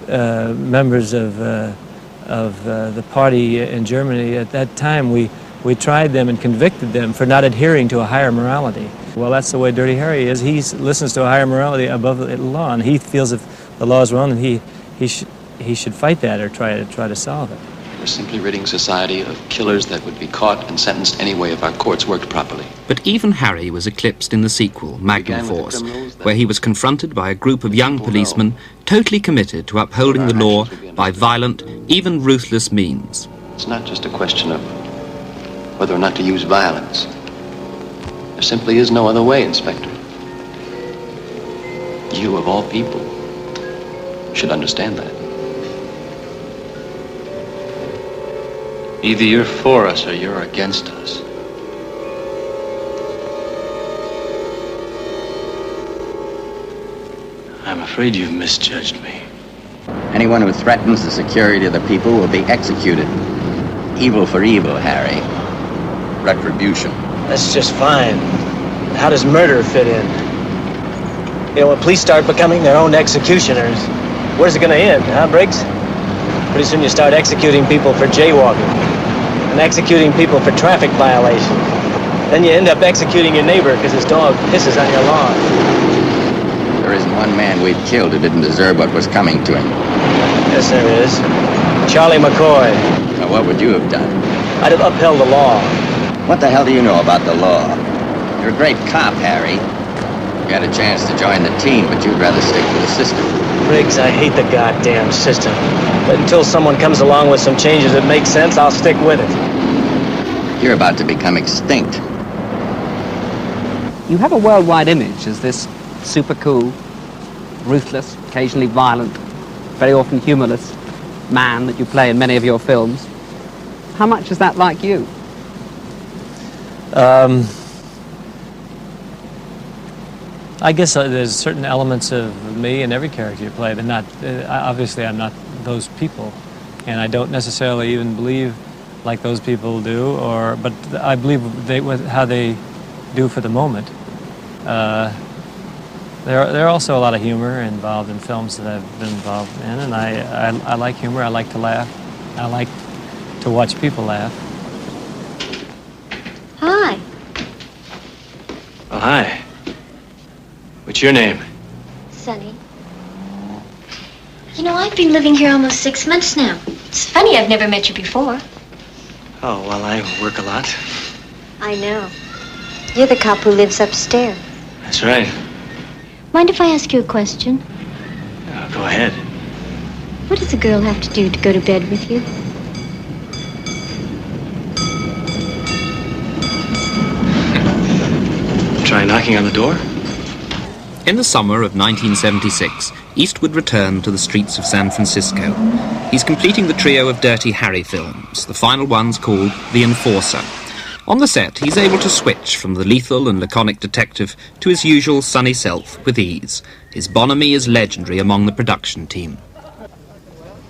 members of the party in Germany. At that time, we tried them and convicted them for not adhering to a higher morality. Well, that's the way Dirty Harry is. He listens to a higher morality above the law, and he feels if the law is wrong, then he should fight that or try to solve it. We're simply ridding society of killers that would be caught and sentenced anyway if our courts worked properly. But even Harry was eclipsed in the sequel, Magnum Force, where he was confronted by a group of young policemen totally committed to upholding the law by violent, even ruthless means. It's not just a question of whether or not to use violence. There simply is no other way, Inspector. You, of all people, should understand that. Either you're for us or you're against us. I'm afraid you've misjudged me. Anyone who threatens the security of the people will be executed. Evil for evil, Harry. Retribution. That's just fine. How does murder fit in? You know, when police start becoming their own executioners, where's it gonna end, huh, Briggs? Pretty soon you start executing people for jaywalking and executing people for traffic violations. Then you end up executing your neighbor because his dog pisses on your lawn. There isn't one man we've killed who didn't deserve what was coming to him. Yes, there is. Charlie McCoy. Now, what would you have done? I'd have upheld the law. What the hell do you know about the law? You're a great cop, Harry. You had a chance to join the team, but you'd rather stick to the system. Briggs, I hate the goddamn system. But until someone comes along with some changes that make sense, I'll stick with it. You're about to become extinct. You have a worldwide image as this super cool, ruthless, occasionally violent, very often humorless man that you play in many of your films. How much is that like you? I guess there's certain elements of me in every character you play, but not obviously I'm not those people, and I don't necessarily even believe like those people do, but I believe how they do for the moment. There are also a lot of humor involved in films that I've been involved in, and I like humor. I like to laugh. I like to watch people laugh. Hi. Oh, hi. What's your name? Sonny. You know, I've been living here almost 6 months now. It's funny I've never met you before. Oh, well, I work a lot. I know. You're the cop who lives upstairs. That's right. Mind if I ask you a question? Go ahead. What does a girl have to do to go to bed with you? Try knocking on the door? In the summer of 1976, Eastwood returned to the streets of San Francisco. He's completing the trio of Dirty Harry films, the final one's called The Enforcer. On the set, he's able to switch from the lethal and laconic detective to his usual sunny self with ease. His bonhomie is legendary among the production team.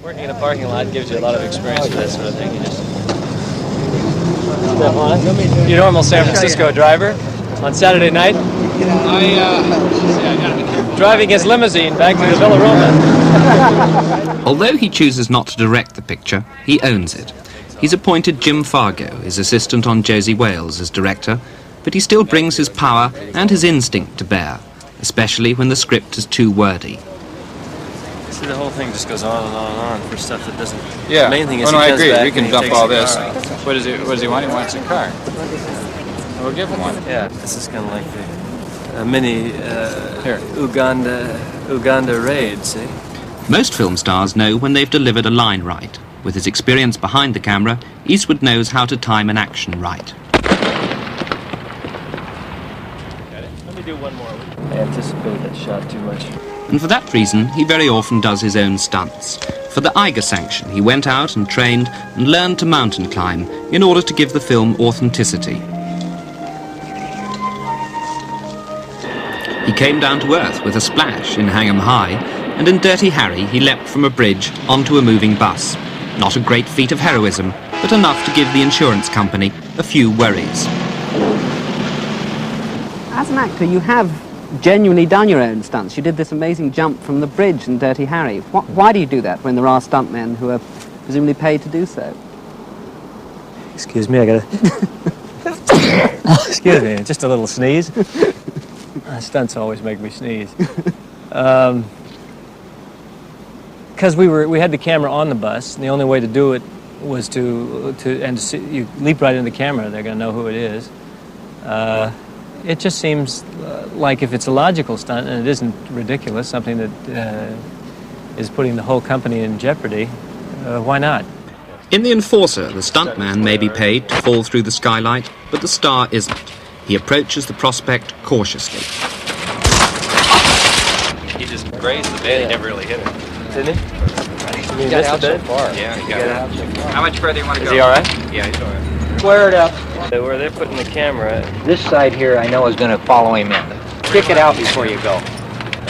Working in a parking lot gives you a lot of experience for that sort of thing. You just step on. Your normal San Francisco driver on Saturday night? I gotta be careful. driving his limousine back to the Villa Roma. Although he chooses not to direct the picture, he owns it. He's appointed Jim Fargo, his assistant on Josie Wales, as director, but he still brings his power and his instinct to bear, especially when the script is too wordy. See, the whole thing just goes on and on and on for stuff that doesn't... Yeah. The main thing is I he comes agree. back We can and he dump takes all the this. car. What does he want? He wants a car. We'll give him one. Yeah, this is kind of like the mini Uganda raid, see? Most film stars know when they've delivered a line right. With his experience behind the camera, Eastwood knows how to time an action right. Let me do one more. I anticipated that shot too much. And for that reason, he very often does his own stunts. For the Eiger sanction, he went out and trained and learned to mountain climb in order to give the film authenticity. He came down to earth with a splash in Hang 'em High, and in Dirty Harry he leapt from a bridge onto a moving bus. Not a great feat of heroism, but enough to give the insurance company a few worries. As an actor, you have genuinely done your own stunts. You did this amazing jump from the bridge in Dirty Harry. Why do you do that when there are stuntmen who are presumably paid to do so? Excuse me, I gotta... Excuse me, just a little sneeze. Stunts always make me sneeze. Because we had the camera on the bus, and the only way to do it was to see, you leap right into the camera, they're going to know who it is. It just seems like if it's a logical stunt and it isn't ridiculous, something that is putting the whole company in jeopardy, why not? In The Enforcer, the stuntman may be paid to fall through the skylight, but the star isn't. He approaches the prospect cautiously. He just grazed the bed, he never really hit it. Didn't he? He got out so far. Yeah, he got out. How much further you want to go? Is he all right? Yeah, he's all right. Square it up. Where they're putting the camera. This side here, I know, is going to follow him in. Kick it out before you go.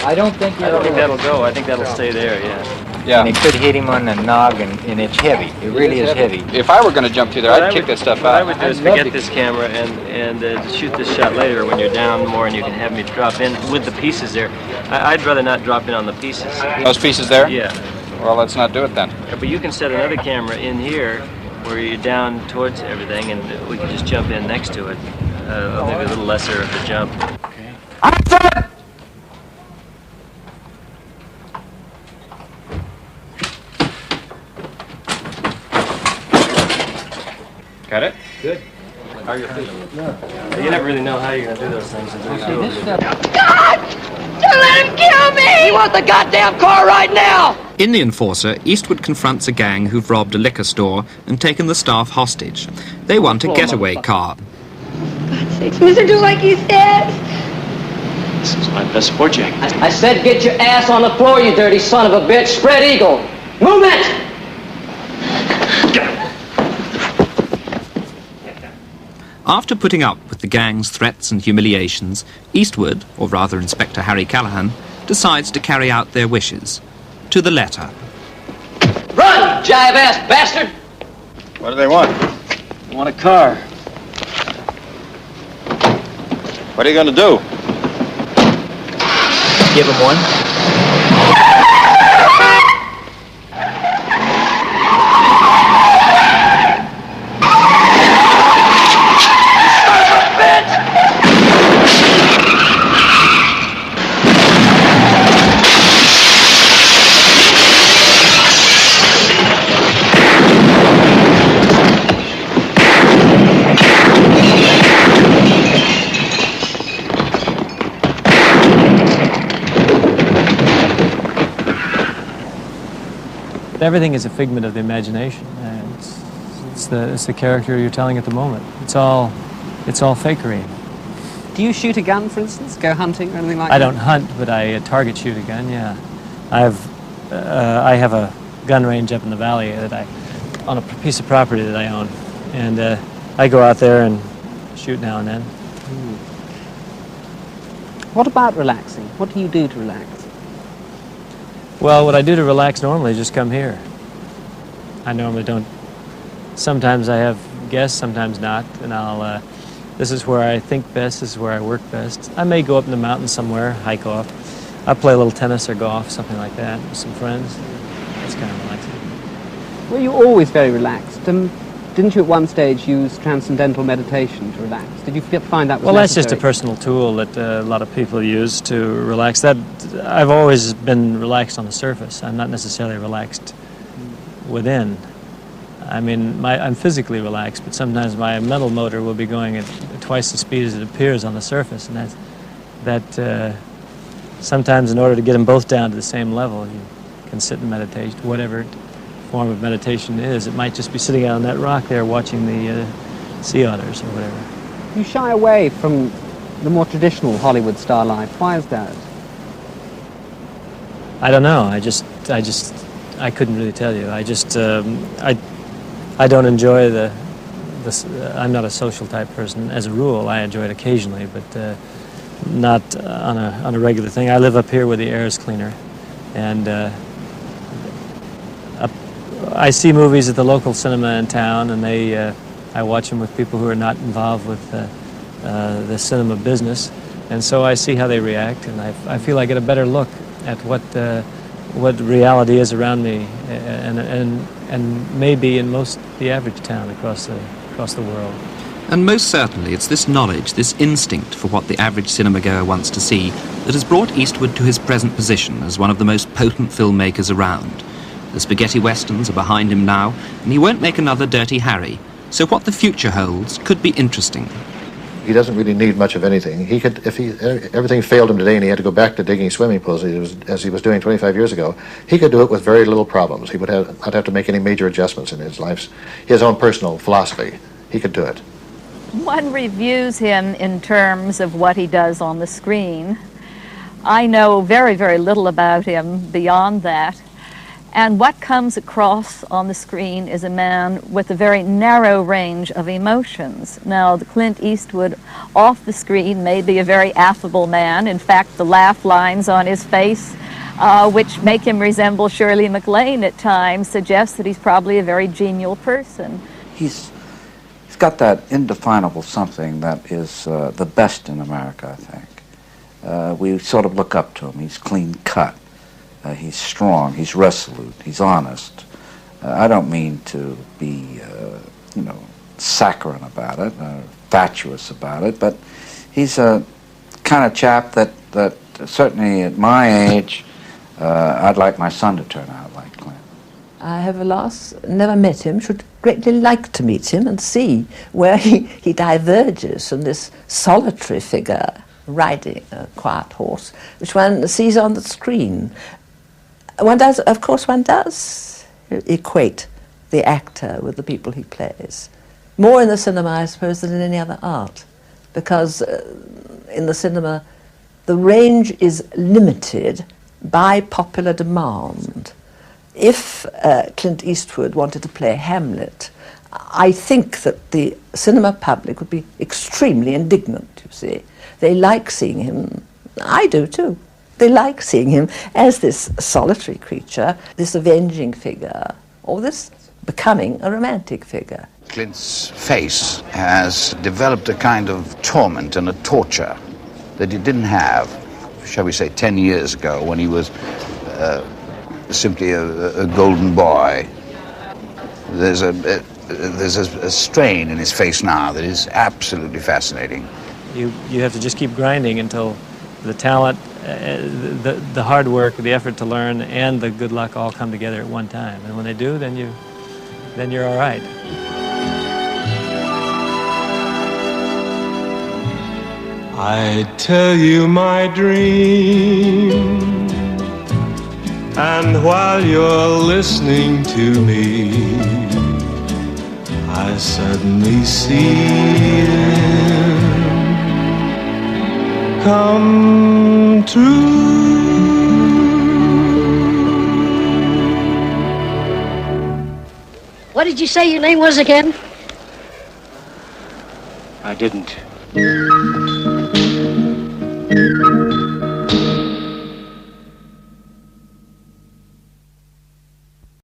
I don't think that'll go. I think that'll stay there, yeah. Yeah. And it could hit him on the nog, and it's heavy. It really is heavy. If I were going to jump through there, I'd kick this stuff out. What I would do is forget this camera and shoot this shot later when you're down more and you can have me drop in with the pieces there. I'd rather not drop in on the pieces. Those pieces there? Yeah. Well, let's not do it then. Yeah, but you can set another camera in here where you're down towards everything and we can just jump in next to it. Maybe a little lesser of the jump. Okay. Got it? Good. How are you feeling? You never really know how you're going to do those things until you do it. God! Don't let him kill me! He wants the goddamn car right now! In The Enforcer, Eastwood confronts a gang who've robbed a liquor store and taken the staff hostage. They want a getaway car. God's sakes, Mr. Do like he said. This is my best sport jacket. I said get your ass on the floor, you dirty son of a bitch. Spread eagle. Movement! After putting up with the gang's threats and humiliations, Eastwood, or rather Inspector Harry Callahan, decides to carry out their wishes. To the letter. Run, jive-ass bastard! What do they want? I want a car. What are you going to do? Give him one. Everything is a figment of the imagination. It's the character you're telling at the moment. It's all fakery. Do you shoot a gun, for instance? Go hunting or anything like that? I don't hunt, but I target shoot a gun. Yeah, I have a gun range up in the valley on a piece of property that I own, and I go out there and shoot now and then. What about relaxing? What do you do to relax? Well, what I do to relax normally is just come here. I normally don't. Sometimes I have guests, sometimes not, and this is where I think best, this is where I work best. I may go up in the mountains somewhere, hike off. I play a little tennis or golf, something like that, with some friends. That's kind of relaxing. Were you always very relaxed? Didn't you at one stage use transcendental meditation to relax? Did you find that was Well, that's necessary? just a personal tool that a lot of people use to relax. That I've always been relaxed on the surface. I'm not necessarily relaxed within. I mean, I'm physically relaxed, but sometimes my mental motor will be going at twice the speed as it appears on the surface, and that sometimes in order to get them both down to the same level, you can sit and meditate, whatever form of meditation is. It might just be sitting out on that rock there watching the sea otters or whatever. You shy away from the more traditional Hollywood star life. Why is that? I don't know. I couldn't really tell you. I don't enjoy I'm not a social type person as a rule. I enjoy it occasionally, but not on a regular thing. I live up here where the air is cleaner, and I see movies at the local cinema in town, and I watch them with people who are not involved with the cinema business, and so I see how they react, and I feel I get a better look at what reality is around me, and maybe in the average town across the world. And most certainly it's this knowledge, this instinct for what the average cinema-goer wants to see, that has brought Eastwood to his present position as one of the most potent filmmakers around. The spaghetti westerns are behind him now, and he won't make another Dirty Harry. So what the future holds could be interesting. He doesn't really need much of anything. He could, if everything failed him today and he had to go back to digging swimming pools as he was doing 25 years ago, he could do it with very little problems. He would not have to make any major adjustments in his own personal philosophy. He could do it. One reviews him in terms of what he does on the screen. I know very, very little about him beyond that. And what comes across on the screen is a man with a very narrow range of emotions. Now, the Clint Eastwood off the screen may be a very affable man. In fact, the laugh lines on his face, which make him resemble Shirley MacLaine at times, suggest that he's probably a very genial person. He's got that indefinable something that is the best in America, I think. We sort of look up to him. He's clean cut. He's strong, he's resolute, he's honest. I don't mean to be, saccharine about it, fatuous about it, but he's a kind of chap that certainly at my age, I'd like my son to turn out like Clint. I have, alas, never met him, should greatly like to meet him and see where he diverges from this solitary figure riding a quiet horse, which one sees on the screen. One does equate the actor with the people he plays. More in the cinema, I suppose, than in any other art, because in the cinema, the range is limited by popular demand. If Clint Eastwood wanted to play Hamlet, I think that the cinema public would be extremely indignant, you see. They like seeing him. I do too. They like seeing him as this solitary creature, this avenging figure, or this becoming a romantic figure. Clint's face has developed a kind of torment and a torture that he didn't have, shall we say, 10 years ago when he was simply a golden boy. There's a strain in his face now that is absolutely fascinating. You have to just keep grinding until the talent, the hard work, the effort to learn, and the good luck all come together at one time. And when they do, then you're all right. I tell you my dream, and while you're listening to me, I suddenly see it come true. What did you say your name was again? I didn't.